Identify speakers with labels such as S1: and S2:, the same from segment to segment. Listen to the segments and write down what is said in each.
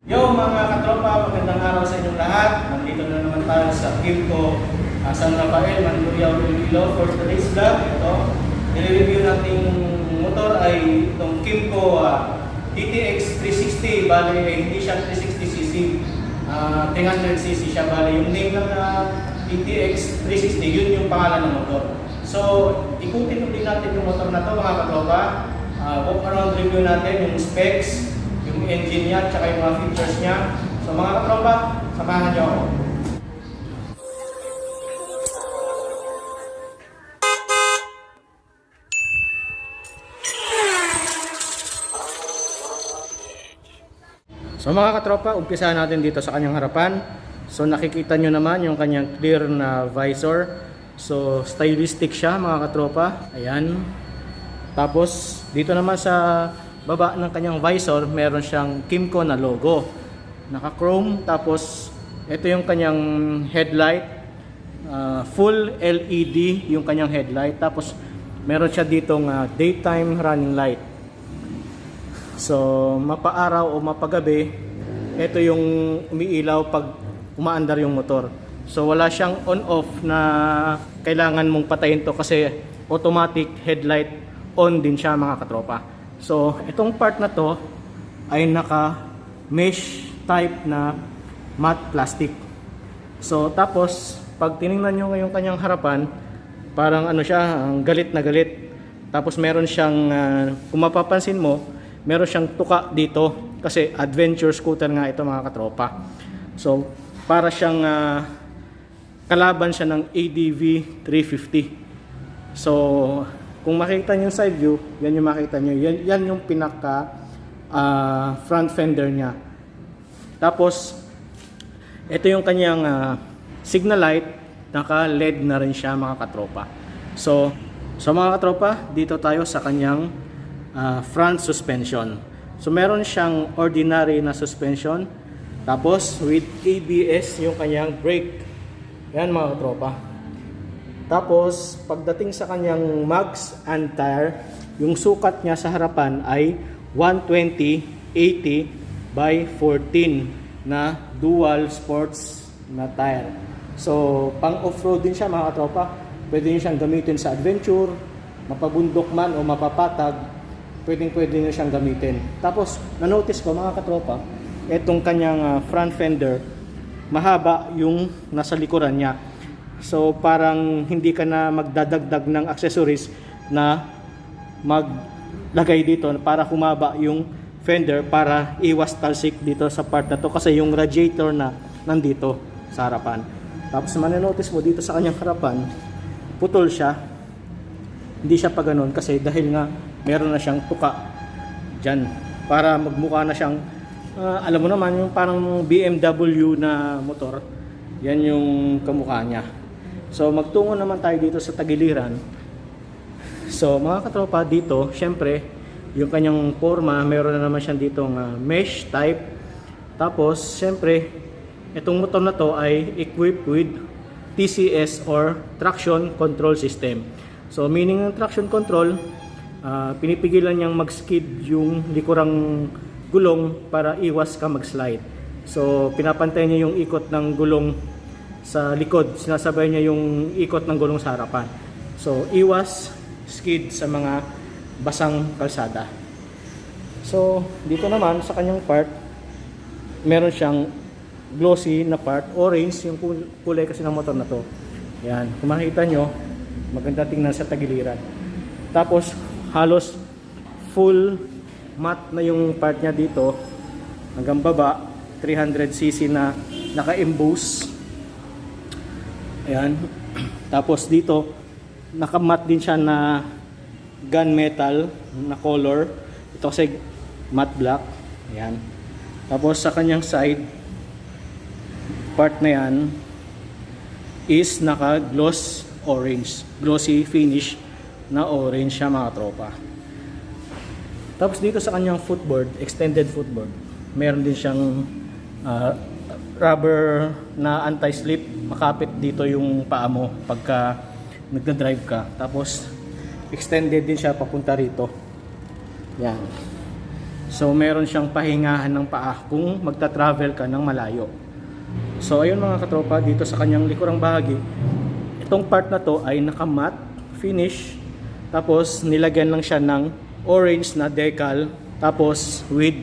S1: Yo mga katropa, magandang araw sa inyong lahat. Nandito na naman tayo sa Kimco San Rafael, Mandurriao, Iloilo for today's vlog. Ito, nire-review nating motor ay itong Kimco TTX 360. Bali, hindi siya 360cc, 300cc siya. Bali, yung name lang na TTX 360, yun yung pangalan ng motor. So, ikutin ulit natin yung motor na to mga katropa. Walk around review natin yung specs, yung engine niya, tsaka yung mga features niya. So mga katropa, samahan niyo ako. So mga katropa, umpisahan natin dito sa kanyang harapan. So nakikita nyo naman yung kanyang clear na visor. So stylistic siya mga katropa. Ayan. Tapos dito naman sa baba ng kanyang visor, meron siyang Kimco na logo. Naka-chrome. Tapos ito yung kanyang headlight. Full LED yung kanyang headlight. Tapos meron siya ditong daytime running light. So mapaaraw o mapagabi, ito yung umiilaw pag umaandar yung motor. So wala siyang on-off na kailangan mong patayin to kasi automatic headlight on din siya mga katropa. So itong part na to ay naka mesh type na matte plastic. So tapos pag tiningnan nyo ngayong kanyang harapan, parang ano siya, galit na galit. Tapos meron siyang kung mapapansin mo, meron siyang tuka dito kasi adventure scooter nga ito mga katropa. So para siyang kalaban siya ng ADV 350. So kung makita niyo yung side view, yan yung makita niyo. Yan yung pinaka front fender niya. Tapos ito yung kanyang signal light, naka LED na rin siya mga katropa. So mga katropa, dito tayo sa kanyang front suspension. So meron siyang ordinary na suspension. Tapos with ABS yung kanyang brake. Yan mga katropa. Tapos pagdating sa kanyang mags and tire, yung sukat niya sa harapan ay 120/80 by 14 na dual sports na tire. So pang off-road din siya mga katropa. Pwede niyo siyang gamitin sa adventure, mapabundok man o mapapatag, pwede niyo siyang gamitin. Tapos na-notice ko mga katropa, etong kanyang front fender, mahaba yung nasa likuran niya. So parang hindi ka na magdadagdag ng accessories na maglagay dito para humaba yung fender para iwas talsik dito sa part na to kasi yung radiator na nandito sa harapan. Tapos manenotice mo dito sa kanyang harapan, putol siya. Hindi siya pa ganun kasi dahil nga meron na siyang tuka dyan para magmukha na siyang alam mo naman yung parang BMW na motor. Yan yung kamukha niya. So magtungo naman tayo dito sa tagiliran. So mga katropa, dito syempre yung kanyang forma, meron na naman siyang ditong mesh type. Tapos syempre itong motor na to ay equipped with TCS or traction control system. So meaning ng traction control, pinipigilan niyang mag-skid yung likurang gulong para iwas ka mag-slide. So pinapantay niya yung ikot ng gulong sa likod, sinasabay niya yung ikot ng gulong sa harapan. So iwas skid sa mga basang kalsada. So dito naman sa kanyang part, meron siyang glossy na part, orange yung kulay kasi ng motor na to. Yan, kung makikita nyo, maganda tingnan sa tagiliran. Tapos halos full matte na yung part niya dito hanggang baba, 300cc na naka-emboss. Ayan. Tapos dito naka-matte din siya na gunmetal na color. Ito kasi matte black. Ayan. Tapos sa kanyang side part na yan is naka-gloss orange, glossy finish na orange siya mga tropa. Tapos dito sa kanyang footboard, extended footboard, meron din siyang rubber na anti-slip, makapit dito yung paa mo pagka nagda-drive ka. Tapos extended din siya papunta rito. Yan. So meron siyang pahingahan ng paa kung magta-travel ka ng malayo. So ayun mga katropa, dito sa kanyang likurang bahagi, itong part na to ay naka-matte finish, tapos nilagyan lang siya ng orange na decal, tapos with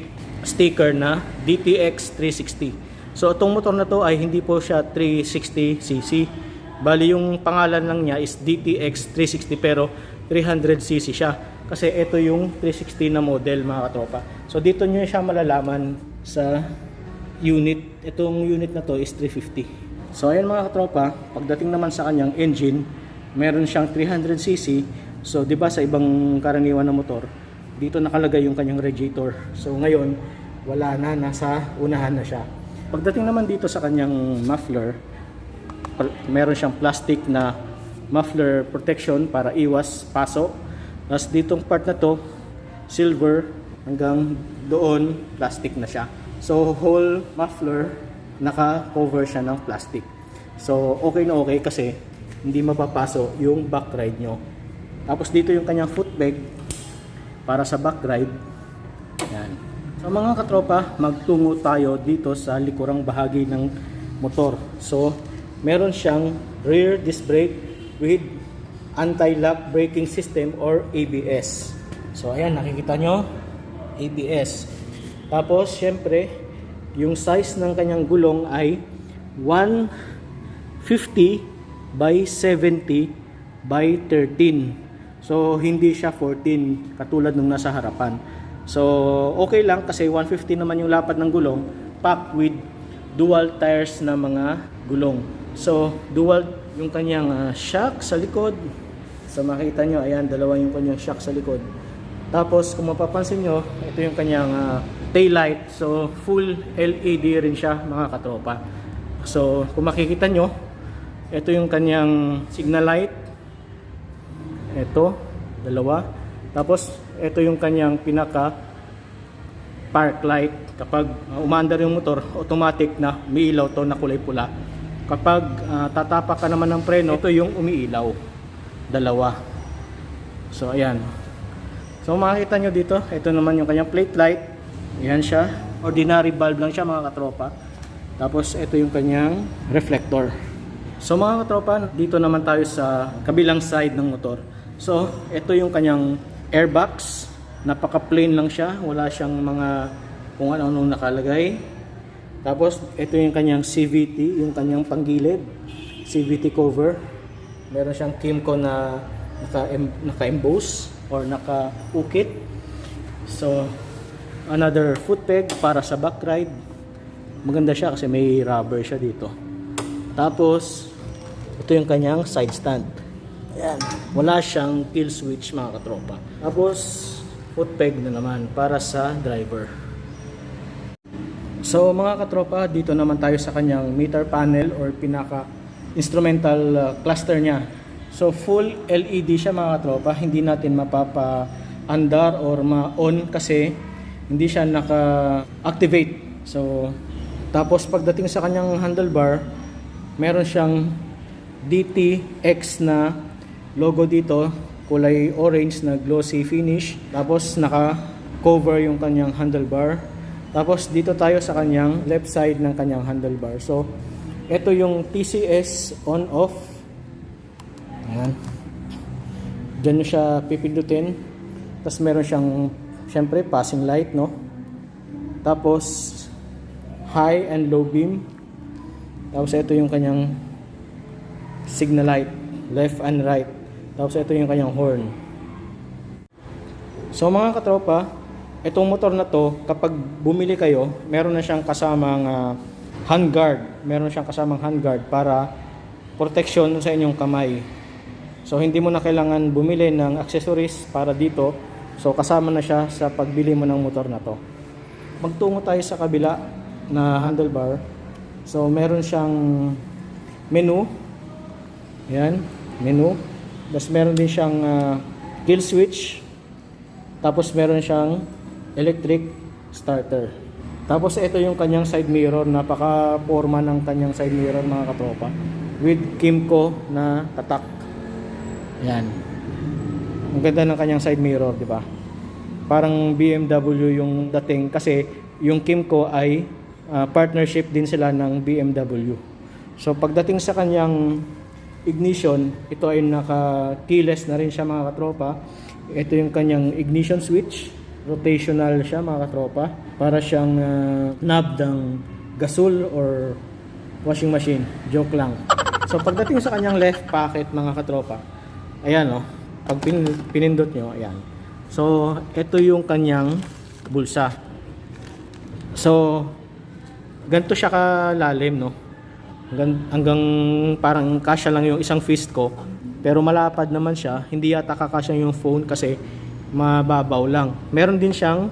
S1: sticker na DTX 360. So itong motor na to ay hindi po siya 360cc. Bali yung pangalan lang niya is DTX 360 pero 300cc siya. Kasi ito yung 360 na model mga katropa. So dito nyo siya malalaman sa unit. Itong unit na to is 350. So ayan mga katropa, pagdating naman sa kanyang engine, meron siyang 300cc. So di ba sa ibang karaniwan na motor, dito nakalagay yung kanyang radiator. So ngayon, wala na, nasa unahan na siya. Pagdating naman dito sa kanyang muffler, meron siyang plastic na muffler protection para iwas paso. Tapos ditong part na to, silver, hanggang doon, plastic na siya. So whole muffler, naka-cover siya ng plastic. So okay na okay kasi hindi mapapaso yung back ride nyo. Tapos dito yung kanyang foot peg para sa back ride. Yan. So mga katropa, magtungo tayo dito sa likurang bahagi ng motor. So meron siyang rear disc brake with anti-lock braking system or ABS. So ayan, nakikita nyo, ABS. Tapos syempre, yung size ng kanyang gulong ay 150 by 70 by 13. So hindi siya 14 katulad nung nasa harapan. So okay lang kasi 150 naman yung lapad ng gulong, packed with dual tires na mga gulong. So dual yung kanyang shock sa likod. So makita nyo, ayan, dalawa yung kanyang shock sa likod. Tapos kung mapapansin nyo, ito yung kanyang tail light. So full LED rin siya mga katropa. So kung makikita nyo, ito yung kanyang signal light. Ito, dalawa. Tapos ito yung kanyang pinaka park light. Kapag umaandar yung motor, automatic na umiilaw to na kulay pula. Kapag tatapak ka naman ng preno, ito yung umiilaw. Dalawa. So ayan. So makikita nyo dito, ito naman yung kanyang plate light. Ayan siya. Ordinary bulb lang siya mga katropa. Tapos ito yung kanyang reflector. So mga katropa, dito naman tayo sa kabilang side ng motor. So ito yung kanyang airbox. Napaka plain lang siya. Wala siyang mga kung ano-ano nakalagay. Tapos ito yung kanyang CVT, yung kanyang panggilid. CVT cover. Meron siyang Kimco na naka-emboss or naka-ukit. So, another foot peg para sa back ride. Maganda siya kasi may rubber siya dito. Tapos, ito yung kanyang side stand. Ayan. Wala siyang kill switch mga katropa. Tapos, foot peg na naman para sa driver. So, mga katropa, dito naman tayo sa kanyang meter panel or pinaka instrumental cluster niya. So full LED siya mga katropa, hindi natin mapapa-andar or ma-on kasi hindi siya naka-activate. So tapos pagdating sa kanyang handlebar, meron siyang DTX na logo dito, kulay orange na glossy finish. Tapos naka-cover yung kanyang handlebar. Tapos dito tayo sa kanyang left side ng kanyang handlebar. So ito yung TCS on off. Ayan. Diyan nyo siya pipindutin. Tapos meron siyang syempre passing light, no? Tapos high and low beam. Tapos ito yung kanyang signal light, left and right. Tapos ito yung kanyang horn. So mga katropa, itong motor na to, kapag bumili kayo, meron na siyang kasamang handguard. Meron siyang kasamang handguard para protection sa inyong kamay. So hindi mo na kailangan bumili ng accessories para dito. So kasama na siya sa pagbili mo ng motor na to. Magtungo tayo sa kabila na handlebar. So meron siyang menu. Yan, menu. Tapos meron din siyang kill switch. Tapos meron siyang electric starter. Tapos ito yung kanyang side mirror, napaka-forma ng kanyang side mirror mga katropa. With Kimco na tatak. Yan. Ang ganda ng kanyang side mirror, di ba? parang BMW yung dating kasi yung Kymco ay partnership din sila ng BMW. So pagdating sa kanyang ignition, ito ay naka-keyless na rin siya mga katropa. Ito yung kanyang ignition switch, rotational siya mga katropa. Para siyang knob ng gasol or washing machine. Joke lang. So pagdating sa kanyang left pocket mga katropa, ayan o, pag pinindot nyo, ayan. So ito yung kanyang bulsa. So ganito siya kalalim, no? Hanggang parang kasya lang yung isang fist ko, pero malapad naman siya. Hindi yata kakasya yung phone kasi mababaw lang. Meron din siyang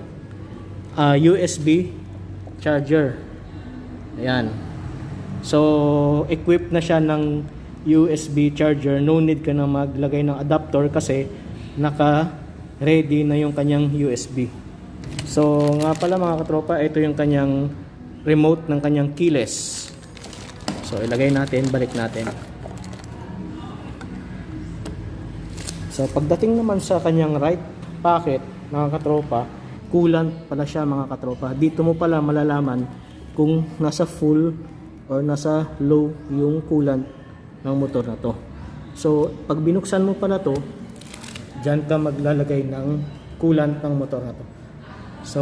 S1: USB charger. Ayan. So equipped na siya ng USB charger. No need ka na maglagay ng adapter kasi naka ready na yung kanyang USB. So nga pala mga katropa, ito yung kanyang remote ng kanyang keyless. So ilagay natin, balik natin. So pagdating naman sa kanyang right pocket mga katropa, coolant pala siya mga katropa. Dito mo pala malalaman kung nasa full or nasa low yung coolant ng motor na to. So pag binuksan mo pala to, dyan ka maglalagay ng coolant ng motor na to. So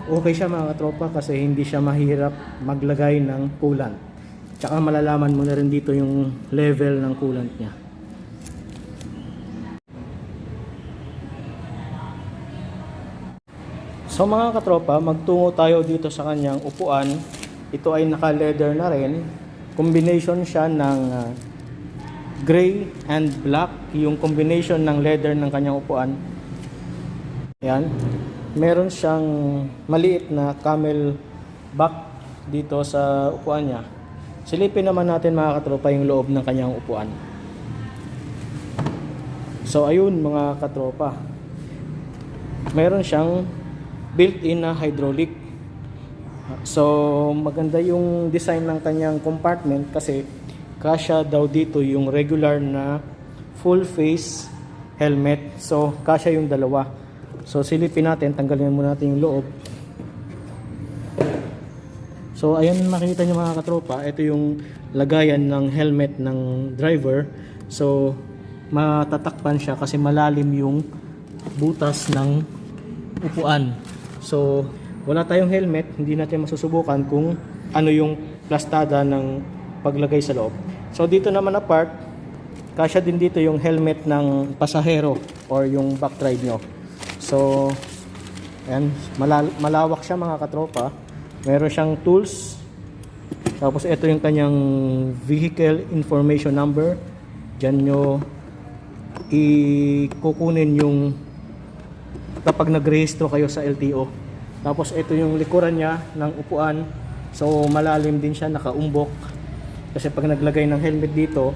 S1: okay siya mga katropa kasi hindi siya mahirap maglagay ng coolant. Tsaka malalaman mo na rin dito yung level ng coolant niya. So mga katropa, magtungo tayo dito sa kanyang upuan. Ito ay naka-leather na rin. Combination siya ng gray and black. Yung combination ng leather ng kanyang upuan. Ayan. Meron siyang maliit na camel back dito sa upuan niya. Silipin naman natin mga katropa yung loob ng kanyang upuan. So ayun mga katropa, meron siyang built-in na hydraulic. So maganda yung design ng kanyang compartment kasi kasya daw dito yung regular na full face helmet. So kasya yung dalawa. So silipin natin, tanggalin muna natin yung loob. So ayan, makikita nyo mga katropa, ito yung lagayan ng helmet ng driver. So matatakpan siya kasi malalim yung butas ng upuan. So wala tayong helmet, hindi natin masusubukan kung ano yung plastada ng paglagay sa loob. So dito naman na part, kasya din dito yung helmet ng pasahero or yung back ride nyo. So ayan, malawak siya mga katropa. Meron siyang tools. Tapos ito yung kanyang vehicle information number. Diyan nyo ikukunin yung kapag nagrehistro kayo sa LTO. Tapos ito yung likuran niya ng upuan. So malalim din siya, nakaumbok. Kasi pag naglagay ng helmet dito,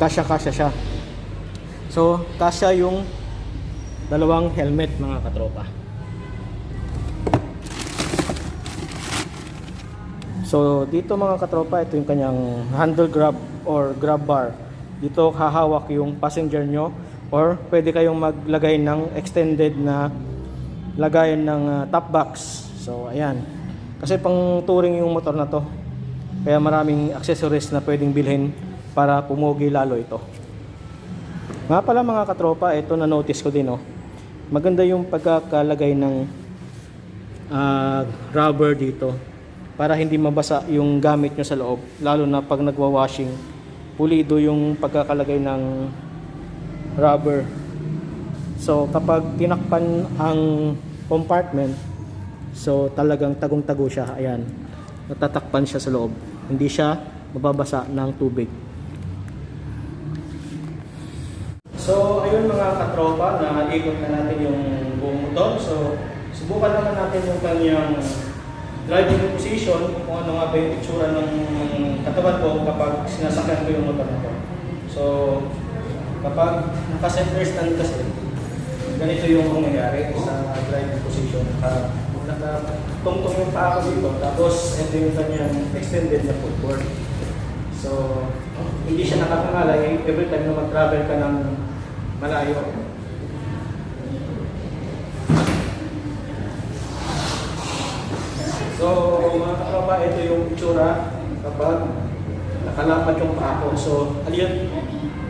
S1: kasya-kasya siya. So kasya yung dalawang helmet mga katropa. So dito mga katropa, ito yung kanyang handle grab or grab bar. Dito hahawak yung passenger nyo or pwede kayong maglagay ng extended na lagayan ng top box. So ayan. Kasi pang touring yung motor na to. Kaya maraming accessories na pwedeng bilhin para pumogi lalo ito. Nga pala mga katropa, ito na notice ko din, oh. Maganda yung pagkakalagay ng rubber dito para hindi mabasa yung gamit nyo sa loob, lalo na pag nagwa-washing. Pulido yung pagkakalagay ng rubber. So kapag tinakpan ang compartment, so talagang tagong-tago siya. Ayan, natatakpan siya sa loob, hindi siya mababasa ng tubig. So ayun mga katropa, na ikot na natin yung buong motor. So subukan naman natin yung kanyang driving position, kung ano nga ba yung itsura ng katawan ko kapag sinasakyan ko yung motor na to. So kapag naka-center stand kasi, ganito yung nangyayari sa driving position. Nakatungtong yung paa ko dito, tapos ito yung kanyang extended na footboard. So hindi siya nakakangalay every time na mag-travel ka ng malayo. So mga katropa, ito yung itsura kapag nakalapat yung paa ko. So alin,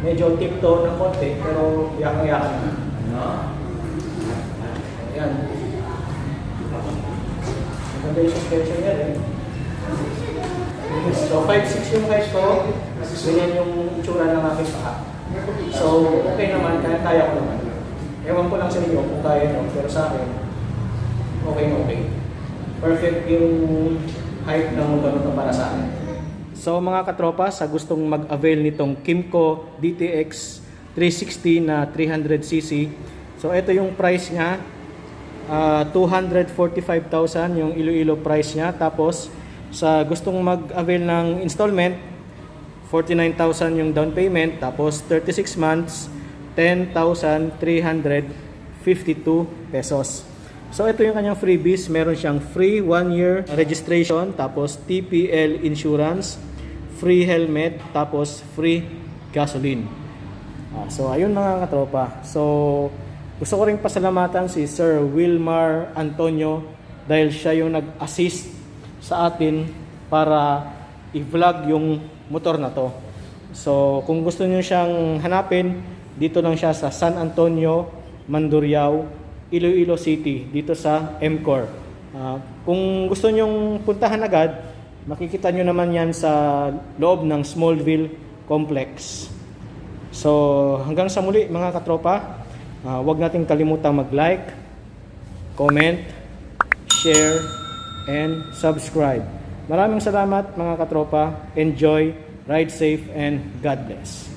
S1: medyo tiptoe ng konti pero yakang-yakan na. No? Ayan. Maganda yung suspension yan eh. So 5'6" yung height ko, ganyan yung itsura ng aking paa. So okay naman, kaya ko naman. Ewan ko lang sa inyo kung kaya nyo, pero sa akin, okay na okay. Perfect yung height ng motor nito para sa akin. So mga katropa, sa gustong mag-avail nitong Kymco DTX 360 na 300cc, so ito yung price niya, 245,000 yung Iloilo price niya. Tapos sa gustong mag-avail ng installment, 49,000 yung down payment, tapos 36 months, 10,352 pesos. So ito yung kanyang freebies. Meron siyang free 1-year registration, tapos TPL insurance, free helmet, tapos free gasoline. So ayun mga katropa. So gusto ko ring pasalamatan si Sir Wilmar Antonio dahil siya yung nag-assist sa atin para i-vlog yung motor na to. So kung gusto niyo siyang hanapin, dito lang siya sa San Antonio, Mandurriao, Iloilo City, dito sa MCOR. Kung gusto nyong puntahan agad, makikita nyo naman yan sa loob ng Smallville Complex. So hanggang sa muli mga katropa, huwag nating kalimutang mag-like, comment, share, and subscribe. Maraming salamat mga katropa. Enjoy, ride safe, and God bless.